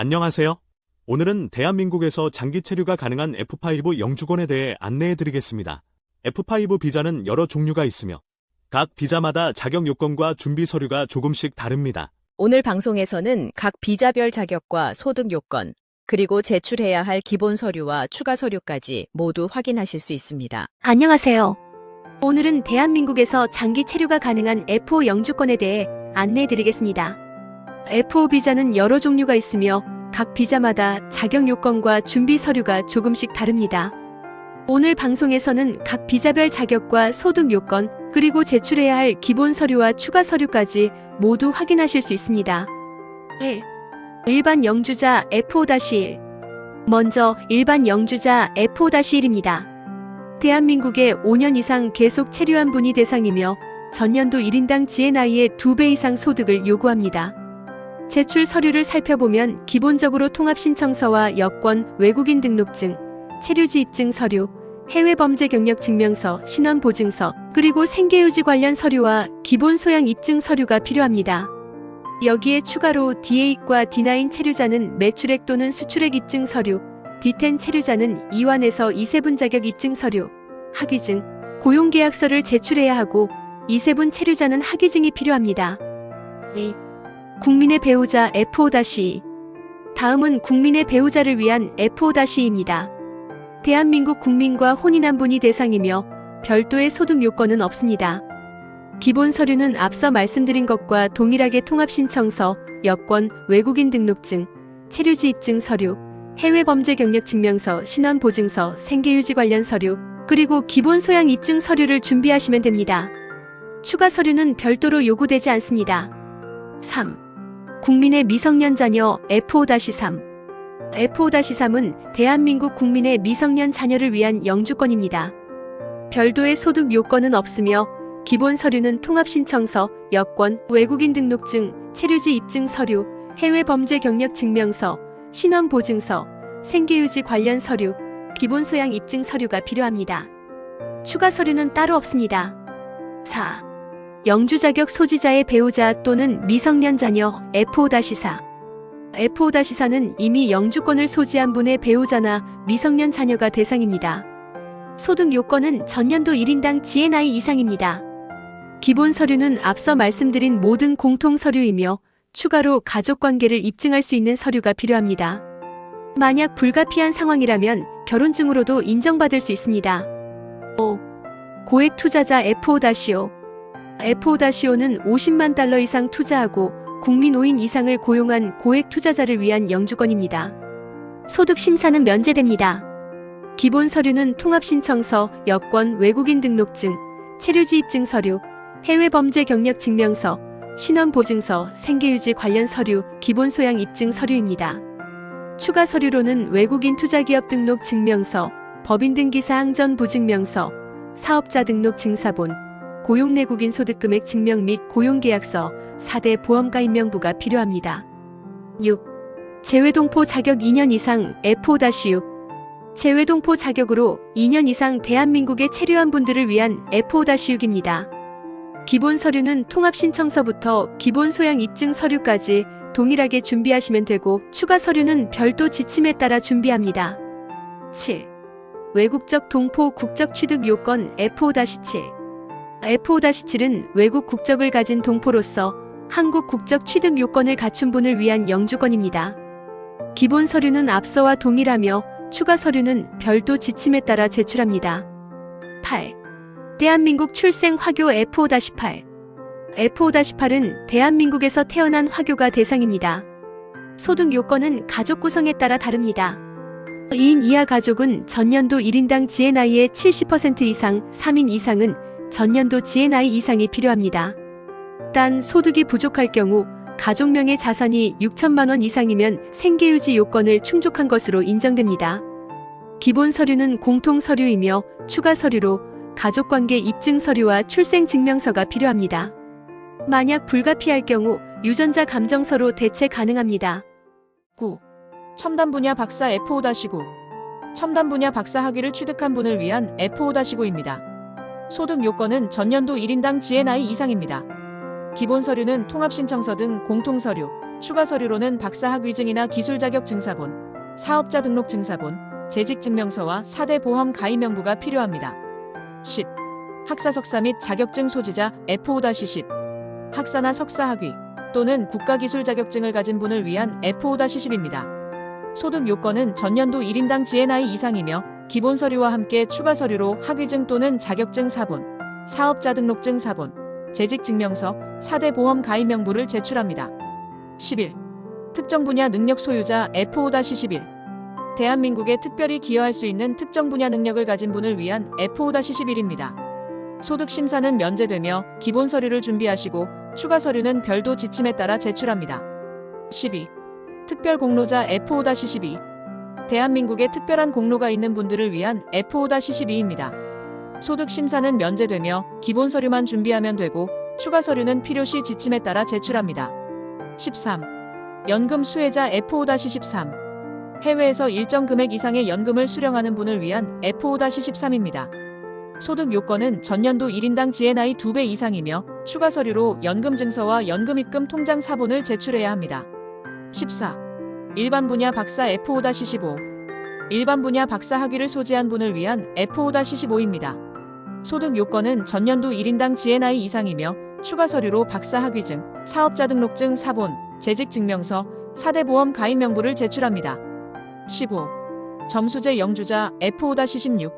안녕하세요. 오늘은 대한민국에서 장기 체류가 가능한 F5 영주권에 대해 안내해 드리겠습니다. F5 비자는 여러 종류가 있으며 각 비자마다 자격 요건과 준비 서류가 조금씩 다릅니다. 오늘 방송에서는 각 비자별 자격과 소득 요건, 그리고 제출해야 할 기본 서류와 추가 서류까지 모두 확인하실 수 있습니다. 안녕하세요. 오늘은 대한민국에서 장기 체류가 가능한 F5 영주권에 대해 안내해드리겠습니다. F5 비자는 여러 종류가 있으며 각 비자마다 자격 요건과 준비 서류가 조금씩 다릅니다. 오늘 방송에서는 각 비자별 자격과 소득 요건, 그리고 제출해야 할 기본 서류와 추가 서류까지 모두 확인하실 수 있습니다. 1. 일반 영주자 F5-1. 먼저 일반 영주자 F5-1입니다. 대한민국에 5년 이상 계속 체류한 분이 대상이며 전년도 1인당 지의 나이의 2배 이상 소득을 요구합니다. 제출 서류를 살펴보면 기본적으로 통합신청서와 여권, 외국인 등록증, 체류지 입증 서류, 해외 범죄 경력 증명서, 신원 보증서, 그리고 생계유지 관련 서류와 기본 소양 입증 서류가 필요합니다. 여기에 추가로 D8과 D9 체류자는 매출액 또는 수출액 입증 서류, D10 체류자는 이완에서 이세분 자격 입증 서류, 학위증, 고용계약서를 제출해야 하고 이세분 체류자는 학위증이 필요합니다. 2. 국민의 배우자 F5-2. 다음은 국민의 배우자를 위한 F5-2입니다. 대한민국 국민과 혼인한 분이 대상이며 별도의 소득 요건은 없습니다. 기본 서류는 앞서 말씀드린 것과 동일하게 통합신청서, 여권, 외국인 등록증, 체류지 입증 서류, 해외 범죄 경력 증명서, 신원 보증서, 생계유지 관련 서류, 그리고 기본 소양 입증 서류를 준비하시면 됩니다. 추가 서류는 별도로 요구되지 않습니다. 3. 국민의 미성년 자녀 F5-3. F5-3은 대한민국 국민의 미성년 자녀를 위한 영주권입니다. 별도의 소득 요건은 없으며 기본 서류는 통합신청서, 여권, 외국인 등록증, 체류지 입증 서류, 해외 범죄 경력 증명서, 신원 보증서, 생계유지 관련 서류, 기본 소양 입증 서류가 필요합니다. 추가 서류는 따로 없습니다. 4. 영주 자격 소지자의 배우자 또는 미성년 자녀 F5-4. F5-4는 이미 영주권을 소지한 분의 배우자나 미성년 자녀가 대상입니다. 소득 요건은 전년도 1인당 지의 나이 이상입니다. 기본 서류는 앞서 말씀드린 모든 공통 서류이며 추가로 가족관계를 입증할 수 있는 서류가 필요합니다. 만약 불가피한 상황이라면 결혼증으로도 인정받을 수 있습니다. 5. 고액 투자자 F5-5. F5-5는 50만 달러 이상 투자하고 국민 5인 이상을 고용한 고액 투자자를 위한 영주권입니다. 소득 심사는 면제됩니다. 기본 서류는 통합신청서, 여권, 외국인 등록증, 체류지 입증 서류, 해외 범죄 경력 증명서, 신원 보증서, 생계유지 관련 서류, 기본 소양 입증 서류입니다. 추가 서류로는 외국인 투자기업 등록 증명서, 법인 등기사 항전 부증명서, 사업자 등록 증사본, 고용 내국인 소득금액 증명 및 고용계약서, 4대 보험가 임명부가 필요합니다. 6. 재외동포 자격 2년 이상 F5-6. 재외동포 자격으로 2년 이상 대한민국에 체류한 분들을 위한 F5-6입니다. 기본 서류는 통합신청서부터 기본 소양 입증 서류까지 동일하게 준비하시면 되고 추가 서류는 별도 지침에 따라 준비합니다. 7. 외국적 동포 국적 취득 요건 F5-7. F5-7은 외국 국적을 가진 동포로서 한국 국적 취득 요건을 갖춘 분을 위한 영주권입니다. 기본 서류는 앞서와 동일하며 추가 서류는 별도 지침에 따라 제출합니다. 8. 대한민국 출생 화교 F5-8. F5-8은 대한민국에서 태어난 화교가 대상입니다. 소득 요건은 가족 구성에 따라 다릅니다. 2인 이하 가족은 전년도 1인당 지의 나이의 70% 이상, 3인 이상은 전년도 지의 나이 이상이 필요합니다. 단 소득이 부족할 경우 가족명의 자산이 6천만 원 이상이면 생계유지 요건을 충족한 것으로 인정됩니다. 기본 서류는 공통 서류이며 추가 서류로 가족관계 입증 서류와 출생증명서가 필요합니다. 만약 불가피할 경우 유전자 감정서로 대체 가능합니다. 9. 첨단 분야 박사 F5-9. 첨단 분야 박사 학위를 취득한 분을 위한 F5-9입니다. 소득 요건은 전년도 1인당 지의 나이 이상입니다. 기본 서류는 통합신청서 등 공통서류, 추가 서류로는 박사 학위증이나 기술자격증사본, 사업자 등록증사본, 재직증명서와 4대 보험 가입 명부가 필요합니다. 10. 학사 석사 및 자격증 소지자 F5-10. 학사나 석사 학위 또는 국가기술 자격증을 가진 분을 위한 F5-10입니다. 소득 요건은 전년도 1인당 GNI 이상이며 기본 서류와 함께 추가 서류로 학위증 또는 자격증 사본, 사업자 등록증 사본, 재직증명서, 4대 보험 가입 명부를 제출합니다. 11. 특정 분야 능력 소유자 F5-11. 대한민국에 특별히 기여할 수 있는 특정 분야 능력을 가진 분을 위한 F5-11입니다. 소득 심사는 면제되며 기본 서류를 준비하시고 추가 서류는 별도 지침에 따라 제출합니다. 12. 특별 공로자 F5-12. 대한민국에 특별한 공로가 있는 분들을 위한 F5-12입니다. 소득 심사는 면제되며 기본 서류만 준비하면 되고 추가 서류는 필요시 지침에 따라 제출합니다. 13. 연금 수혜자 F5-13. 해외에서 일정 금액 이상의 연금을 수령하는 분을 위한 F5-13입니다. 소득 요건은 전년도 1인당 GNI 2배 이상이며 추가 서류로 연금 증서와 연금 입금 통장 사본을 제출해야 합니다. 14. 일반 분야 박사 F5-15. 일반 분야 박사 학위를 소지한 분을 위한 F5-15입니다. 소득 요건은 전년도 1인당 GNI 이상이며 추가 서류로 박사 학위증, 사업자 등록증 사본, 재직증명서, 4대 보험 가입 명부를 제출합니다. 15. 점수제 영주자 F5-16.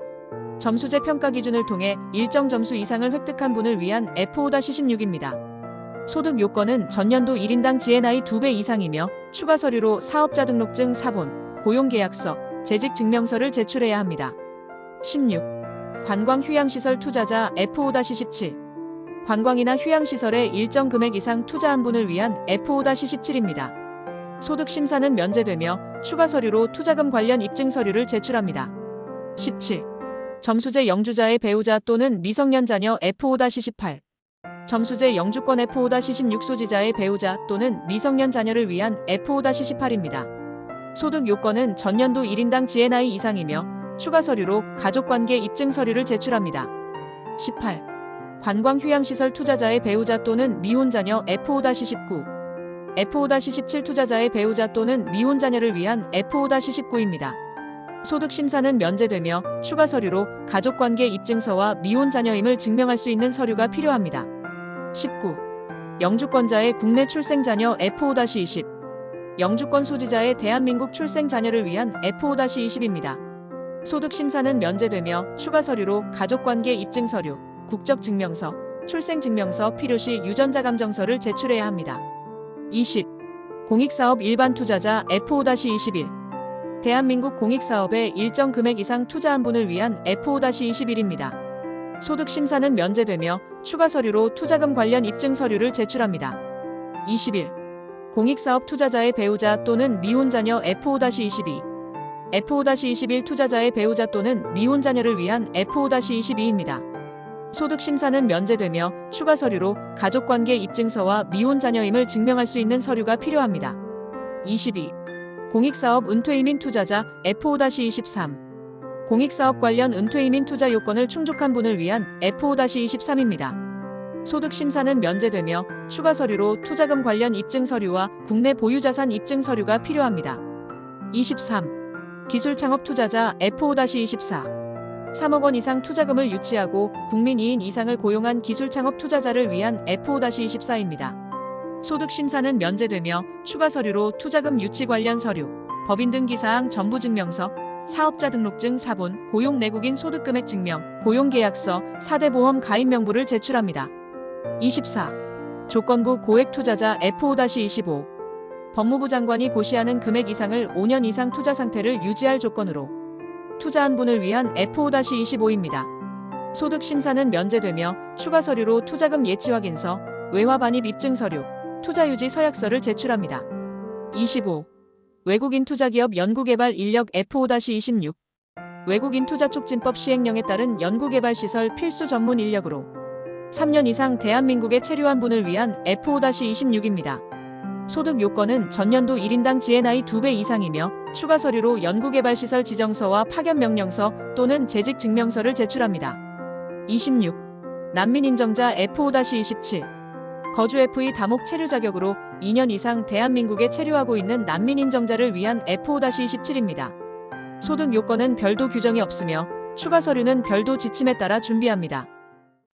점수제 평가 기준을 통해 일정 점수 이상을 획득한 분을 위한 F5-16입니다. 소득 요건은 전년도 1인당 GNI 2배 이상이며 추가 서류로 사업자 등록증 사본, 고용계약서, 재직증명서를 제출해야 합니다. 16. 관광 휴양시설 투자자 F5-17. 관광이나 휴양시설에 일정 금액 이상 투자한 분을 위한 F5-17입니다. 소득 심사는 면제되며 추가 서류로 투자금 관련 입증 서류를 제출합니다. 17. 점수제 영주자의 배우자 또는 미성년 자녀 F5-18. 점수제 영주권 F5-16 소지자의 배우자 또는 미성년 자녀를 위한 F5-18입니다. 소득 요건은 전년도 1인당 GNI 이상이며 추가 서류로 가족관계 입증 서류를 제출합니다. 18. 관광휴양시설 투자자의 배우자 또는 미혼 자녀 F5-19. F5-17 투자자의 배우자 또는 미혼 자녀를 위한 F5-19입니다. 소득 심사는 면제되며 추가 서류로 가족관계 입증서와 미혼 자녀임을 증명할 수 있는 서류가 필요합니다. 19. 영주권자의 국내 출생 자녀 F5-20. 영주권 소지자의 대한민국 출생 자녀를 위한 F5-20입니다. 소득 심사는 면제되며 추가 서류로 가족관계 입증 서류, 국적증명서, 출생증명서 필요시 유전자 감정서를 제출해야 합니다. 20. 공익사업 일반 투자자 F5-21. 대한민국 공익사업에 일정 금액 이상 투자한 분을 위한 F5-21입니다. 소득 심사는 면제되며 추가 서류로 투자금 관련 입증 서류를 제출합니다. 21. 공익사업 투자자의 배우자 또는 미혼 자녀 F5-22. F5-21 투자자의 배우자 또는 미혼 자녀를 위한 F5-22입니다. 소득 심사는 면제되며 추가 서류로 가족관계 입증서와 미혼 자녀임을 증명할 수 있는 서류가 필요합니다. 22. 공익사업 은퇴이민 투자자 F5-23. 공익사업 관련 은퇴이민 투자 요건을 충족한 분을 위한 F5-23입니다. 소득 심사는 면제되며 추가 서류로 투자금 관련 입증 서류와 국내 보유자산 입증 서류가 필요합니다. 23. 기술창업 투자자 F5-24. 3억 원 이상 투자금을 유치하고 국민 2인 이상을 고용한 기술창업 투자자를 위한 F5-24입니다. 소득 심사는 면제되며 추가 서류로 투자금 유치 관련 서류, 법인 등기사항 전부증명서, 사업자 등록증 사본, 고용 내국인 소득금액 증명, 고용계약서, 4대 보험 가입 명부를 제출합니다. 24. 조건부 고액 투자자 F5-25. 법무부 장관이 고시하는 금액 이상을 5년 이상 투자 상태를 유지할 조건으로 투자한 분을 위한 F5-25입니다. 소득 심사는 면제되며 추가 서류로 투자금 예치 확인서, 외화 반입 입증 서류, 투자 유지 서약서를 제출합니다. 25. 외국인 투자기업 연구개발 인력 F5-26. 외국인 투자촉진법 시행령에 따른 연구개발시설 필수 전문 인력으로 3년 이상 대한민국에 체류한 분을 위한 F5-26입니다. 소득 요건은 전년도 1인당 GNI 2배 이상이며 추가 서류로 연구개발시설 지정서와 파견명령서 또는 재직증명서를 제출합니다. 26. 난민인정자 F5-27. 거주 FE 다목 체류 자격으로 2년 이상 대한민국에 체류하고 있는 난민 인정자를 위한 F5-27입니다. 소득 요건은 별도 규정이 없으며 추가 서류는 별도 지침에 따라 준비합니다.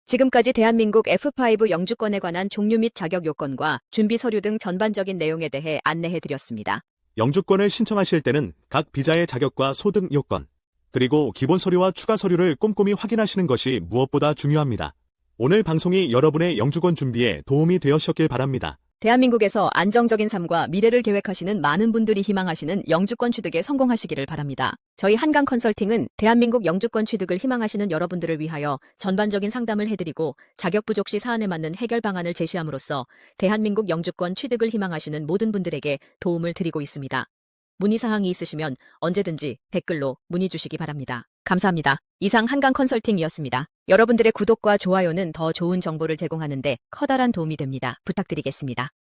지금까지 대한민국 F5 영주권에 관한 종류 및 자격 요건과 준비 서류 등 전반적인 내용에 대해 안내해 드렸습니다. 영주권을 신청하실 때는 각 비자의 자격과 소득 요건, 그리고 기본 서류와 추가 서류를 꼼꼼히 확인하시는 것이 무엇보다 중요합니다. 오늘 방송이 여러분의 영주권 준비에 도움이 되셨길 바랍니다. 대한민국에서 안정적인 삶과 미래를 계획하시는 많은 분들이 희망하시는 영주권 취득에 성공하시기를 바랍니다. 저희 한강 컨설팅은 대한민국 영주권 취득을 희망하시는 여러분들을 위하여 전반적인 상담을 해드리고 자격 부족 시 사안에 맞는 해결 방안을 제시함으로써 대한민국 영주권 취득을 희망하시는 모든 분들에게 도움을 드리고 있습니다. 문의사항이 있으시면 언제든지 댓글로 문의 주시기 바랍니다. 감사합니다. 이상 한강 컨설팅이었습니다. 여러분들의 구독과 좋아요는 더 좋은 정보를 제공하는 데 커다란 도움이 됩니다. 부탁드리겠습니다.